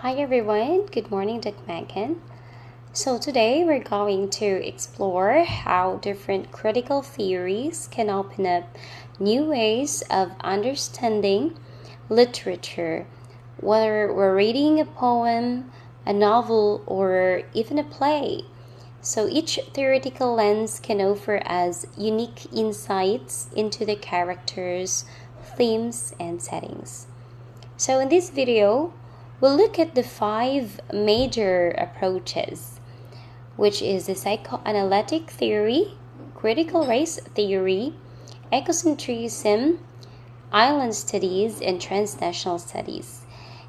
Hi everyone, good morning, Dr. Megan. So today we're going to explore how different critical theories can open up new ways of understanding literature, whether we're reading a poem, a novel, or even a play. So each theoretical lens can offer us unique insights into the characters, themes, and settings. So in this video, we'll look at the 5 major approaches, which is the psychoanalytic theory, critical race theory, ecocentrism, island studies, and transnational studies.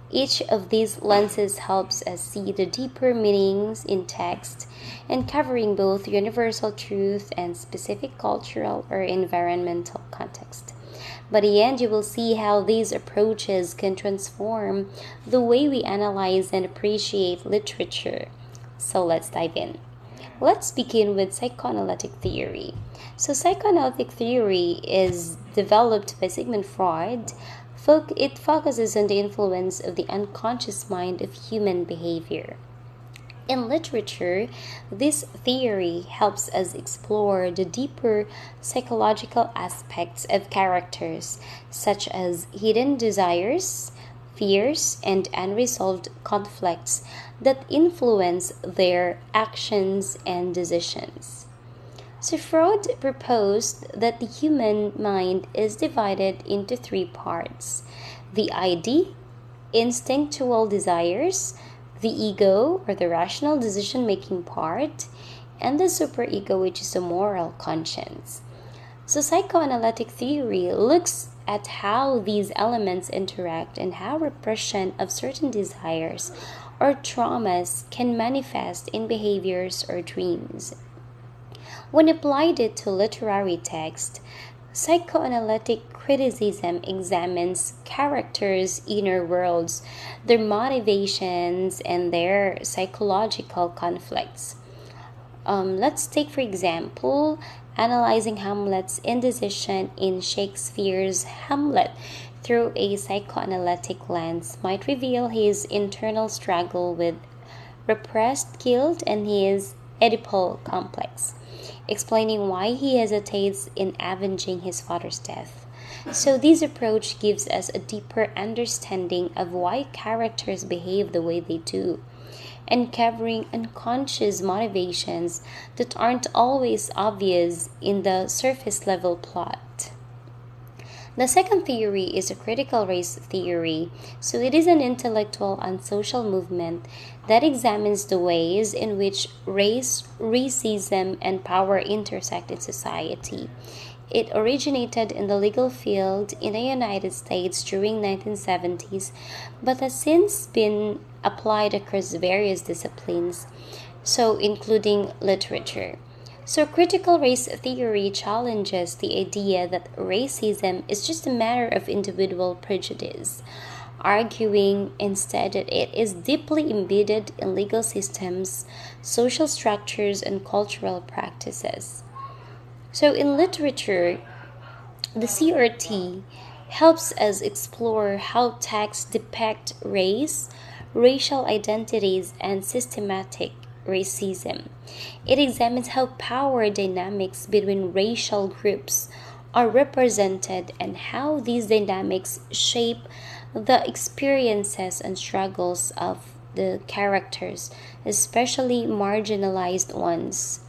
Each of these lenses helps us see the deeper meanings in text and covering both universal truth and specific cultural or environmental context. By the end, you will see how these approaches can transform the way we analyze and appreciate literature. So let's dive in. Let's begin with psychoanalytic theory. So psychoanalytic theory is developed by Sigmund Freud. It focuses on the influence of the unconscious mind of human behavior. In literature, this theory helps us explore the deeper psychological aspects of characters, such as hidden desires, fears, and unresolved conflicts that influence their actions and decisions. So Freud proposed that the human mind is divided into 3 parts: the ID, instinctual desires, the ego, or the rational decision-making part, and the superego, which is the moral conscience. So psychoanalytic theory looks at how these elements interact and how repression of certain desires or traumas can manifest in behaviors or dreams. When applied it to literary text, psychoanalytic criticism examines characters' inner worlds, their motivations, and their psychological conflicts. Let's take, for example, analyzing Hamlet's indecision in Shakespeare's Hamlet through a psychoanalytic lens might reveal his internal struggle with repressed guilt and his Oedipal complex, explaining why he hesitates in avenging his father's death. So this approach gives us a deeper understanding of why characters behave the way they do, uncovering unconscious motivations that aren't always obvious in the surface level plot. The second theory is a critical race theory. So it is an intellectual and social movement that examines the ways in which race, racism, and power intersect in society. It originated in the legal field in the United States during 1970s, but has since been applied across various disciplines, so including literature. So critical race theory challenges the idea that racism is just a matter of individual prejudice, arguing instead that it is deeply embedded in legal systems, social structures, and cultural practices. So in literature, the CRT helps us explore how texts depict race, racial identities, and systematic racism. It examines how power dynamics between racial groups are represented and how these dynamics shape the experiences and struggles of the characters, especially marginalized ones.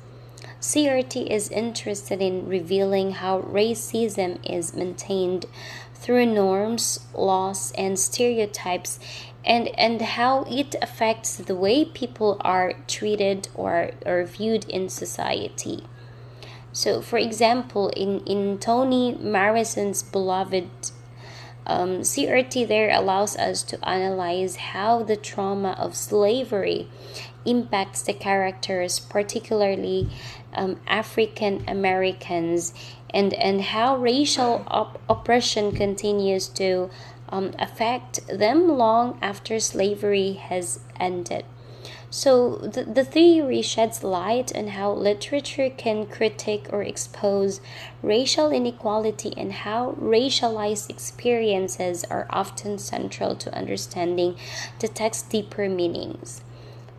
CRT is interested in revealing how racism is maintained through norms, laws, and stereotypes, and how it affects the way people are treated or viewed in society. So, for example, in Toni Morrison's beloved CRT there allows us to analyze how the trauma of slavery impacts the characters, particularly African Americans, and how racial oppression continues to affect them long after slavery has ended. So the theory sheds light on how literature can critique or expose racial inequality and how racialized experiences are often central to understanding the text's deeper meanings.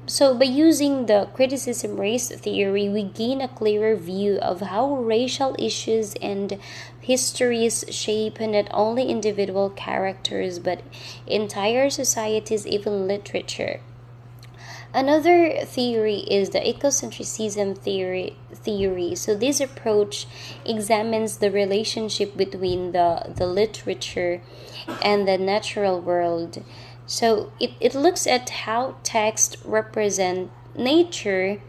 So, by using the criticism race theory, we gain a clearer view of how racial issues and histories shape not only individual characters but entire societies, even literature. Another theory is the ecocentricism theory. So this approach examines the relationship between the literature and the natural world. So it looks at how texts represent nature,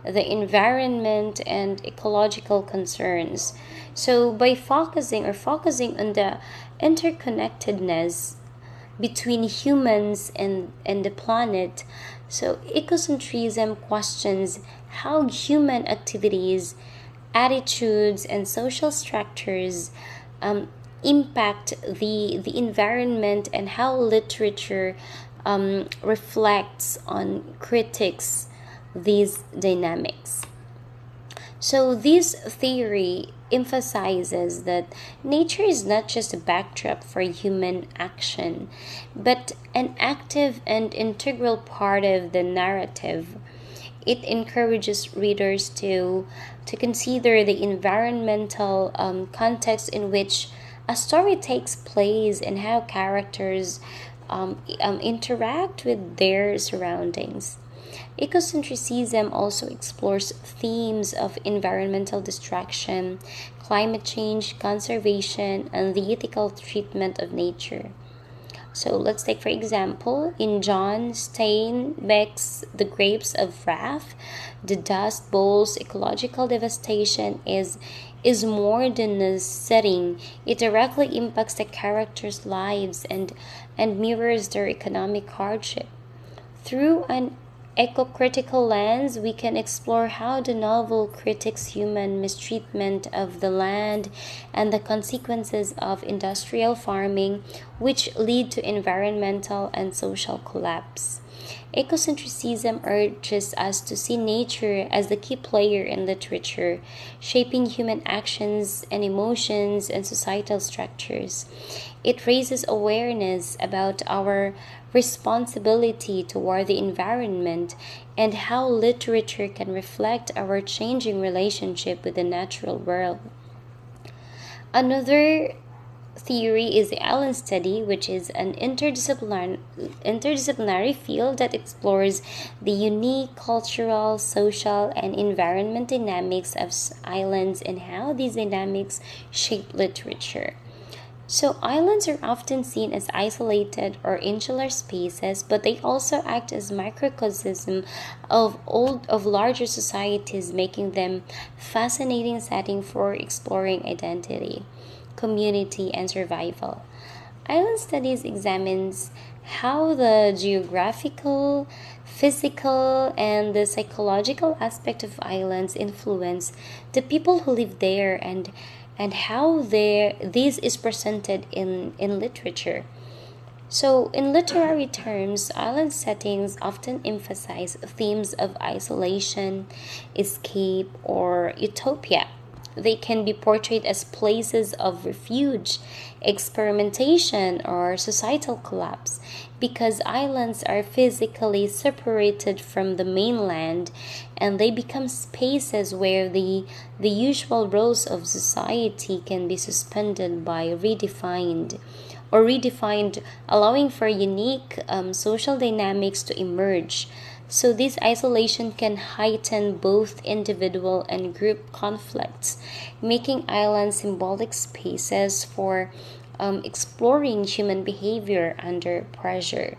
the environment, and ecological concerns. So by focusing on the interconnectedness between humans and the planet. So, ecocentrism questions how human activities, attitudes, and social structures impact the environment and how literature reflects on critics these dynamics. So, this theory emphasizes that nature is not just a backdrop for human action, but an active and integral part of the narrative. It encourages readers to consider the environmental context in which a story takes place and how characters interact with their surroundings. Ecocentricism also explores themes of environmental destruction, climate change, conservation, and the ethical treatment of nature. So let's take, for example, in John Steinbeck's The Grapes of Wrath, the Dust Bowl's ecological devastation is more than a setting. It directly impacts the characters' lives and mirrors their economic hardship. Through an eco-critical lens, we can explore how the novel critiques human mistreatment of the land and the consequences of industrial farming, which lead to environmental and social collapse. Ecocentricism urges us to see nature as the key player in literature, shaping human actions and emotions and societal structures. It raises awareness about our responsibility toward the environment and how literature can reflect our changing relationship with the natural world. Another theory is the island study, which is an interdisciplinary field that explores the unique cultural, social, and environment dynamics of islands and how these dynamics shape literature. So, islands are often seen as isolated or insular spaces, but they also act as microcosm of larger societies, making them fascinating setting for exploring identity, community, and survival. Island studies examines how the geographical, physical, and the psychological aspect of islands influence the people who live there and how this is presented in literature. So, in literary terms, island settings often emphasize themes of isolation, escape, or utopia. They can be portrayed as places of refuge, experimentation, or societal collapse because islands are physically separated from the mainland and they become spaces where the usual roles of society can be suspended by redefined, allowing for unique social dynamics to emerge. So, this isolation can heighten both individual and group conflicts, making islands symbolic spaces for exploring human behavior under pressure.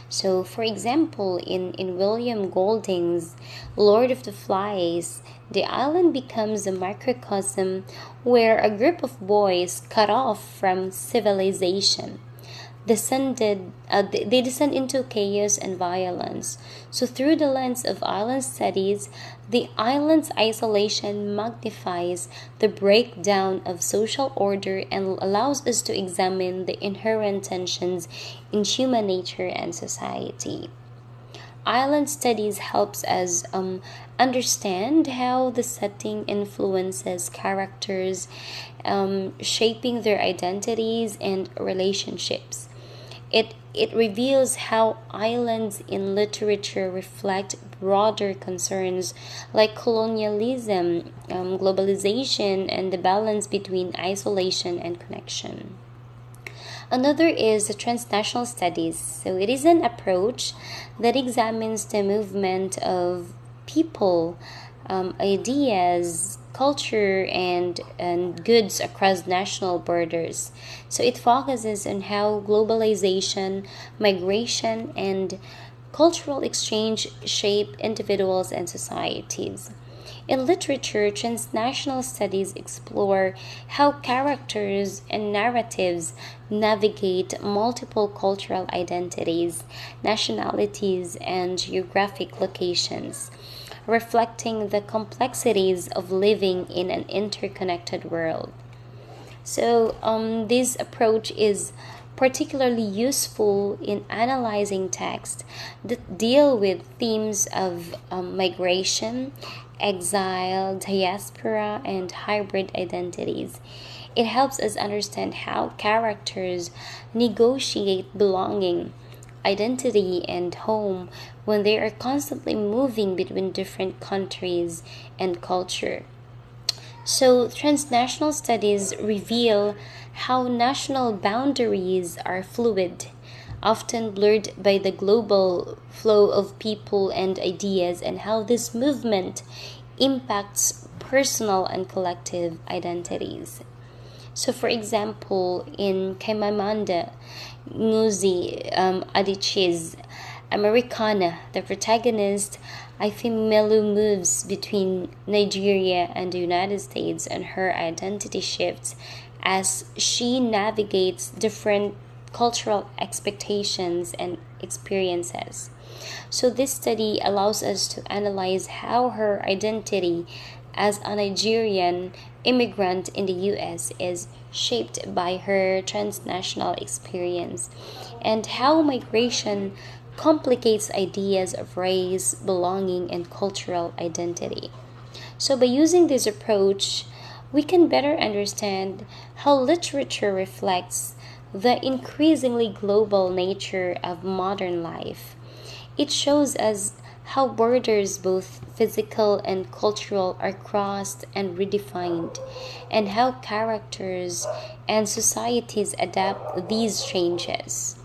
So, for example, in William Golding's Lord of the Flies, the island becomes a microcosm where a group of boys cut off from civilization they descend into chaos and violence. So, through the lens of island studies, the island's isolation magnifies the breakdown of social order and allows us to examine the inherent tensions in human nature and society. island studies helps us understand how the setting influences characters, shaping their identities and relationships. It reveals how islands in literature reflect broader concerns like colonialism, globalization, and the balance between isolation and connection. Another is the transnational studies. So it is an approach that examines the movement of people, ideas, culture, and goods across national borders. So it focuses on how globalization, migration, and cultural exchange shape individuals and societies. In literature, transnational studies explore how characters and narratives navigate multiple cultural identities, nationalities, and geographic locations, reflecting the complexities of living in an interconnected world. So, this approach is particularly useful in analyzing texts that deal with themes of migration, exile, diaspora, and hybrid identities. It helps us understand how characters negotiate belonging, identity, and home when they are constantly moving between different countries and culture. So, transnational studies reveal how national boundaries are fluid, often blurred by the global flow of people and ideas, and how this movement impacts personal and collective identities. So, for example, in Kaimamanda Ngozi Adichie's Americana, the protagonist Ifemelu moves between Nigeria and the United States, and her identity shifts as she navigates different cultural expectations and experiences. So, this study allows us to analyze how her identity as a Nigerian immigrant in the US is shaped by her transnational experience, and how migration complicates ideas of race, belonging, and cultural identity. So, by using this approach, we can better understand how literature reflects the increasingly global nature of modern life. It shows us how borders, both physical and cultural, are crossed and redefined, and how characters and societies adapt these changes.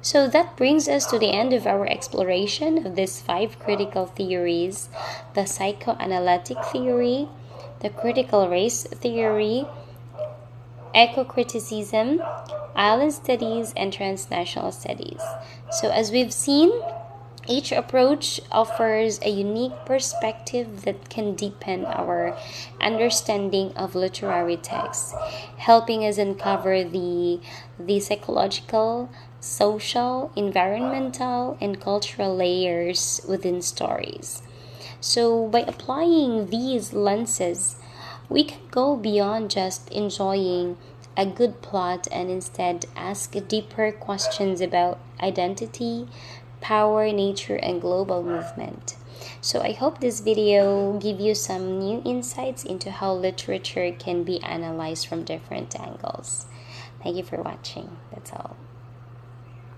So that brings us to the end of our exploration of these five critical theories: the psychoanalytic theory, the critical race theory, ecocriticism, island studies, and transnational studies. So, as we've seen, each approach offers a unique perspective that can deepen our understanding of literary texts, helping us uncover the psychological, social, environmental, and cultural layers within stories. So, by applying these lenses, we can go beyond just enjoying a good plot and instead ask deeper questions about identity, power, nature, and global movement. So I hope this video give you some new insights into how literature can be analyzed from different angles. Thank you for watching. That's all.